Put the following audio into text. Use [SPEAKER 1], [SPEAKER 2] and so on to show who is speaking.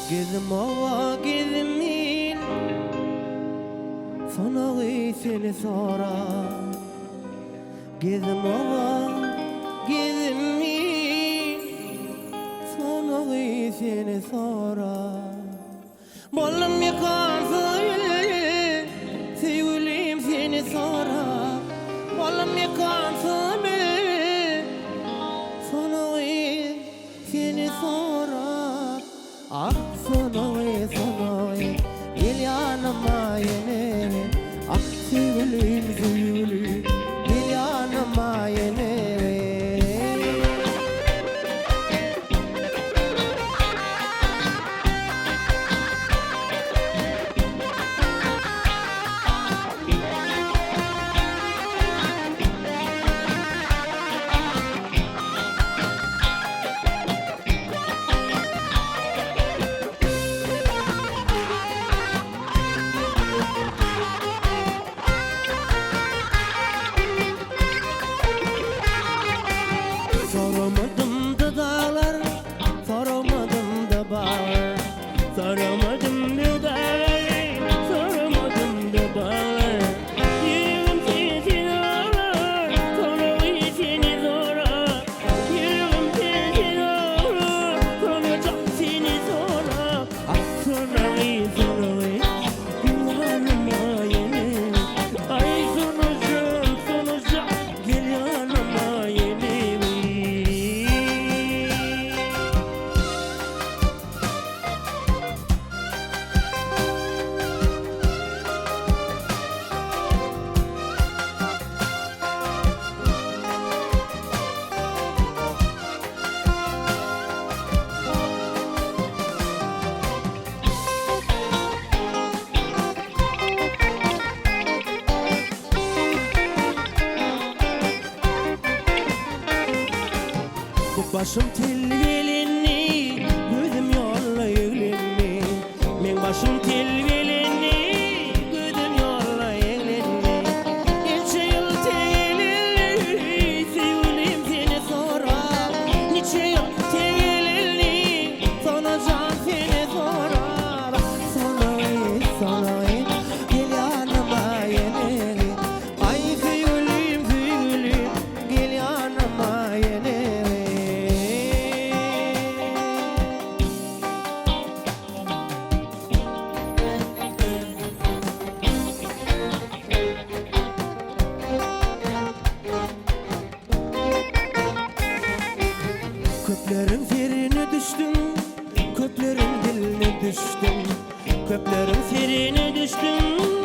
[SPEAKER 1] Gezim ova gezim il Sonağı seni sorar Gezim ova gezim il Sonağı seni sorar Bollum yıkansın sevgilim seni sorar Bollum yıkansın sonağı seni sorar Ah sonağı gel yanıma yine Ah sevgilim sevgilim gel yanıma yine Soramadım da dağlar, soramadım da bağlar Soramadım da dağlar, soramadım da bağlar Yüreğim seni ağlar, sonağı seni sorar Yüreğim seni ağlar, soracak seni sorar Ah sonağı gel yanıma yine Ay soracak gel yanıma yine Başım tel gelinni, gözüm yolla yeglenni Men başım tel gelinni, gözüm yolla yeglenni Neçe yıl tegelilli, sevgilim seni sorar Neçe yıl tegelilli, sonacan seni sorar Sonağı gel yanıma yine Ay sevgilim gel yanıma yine Köplerin ferine düştüm, köplerin diline düştüm Köplerin ferine düştüm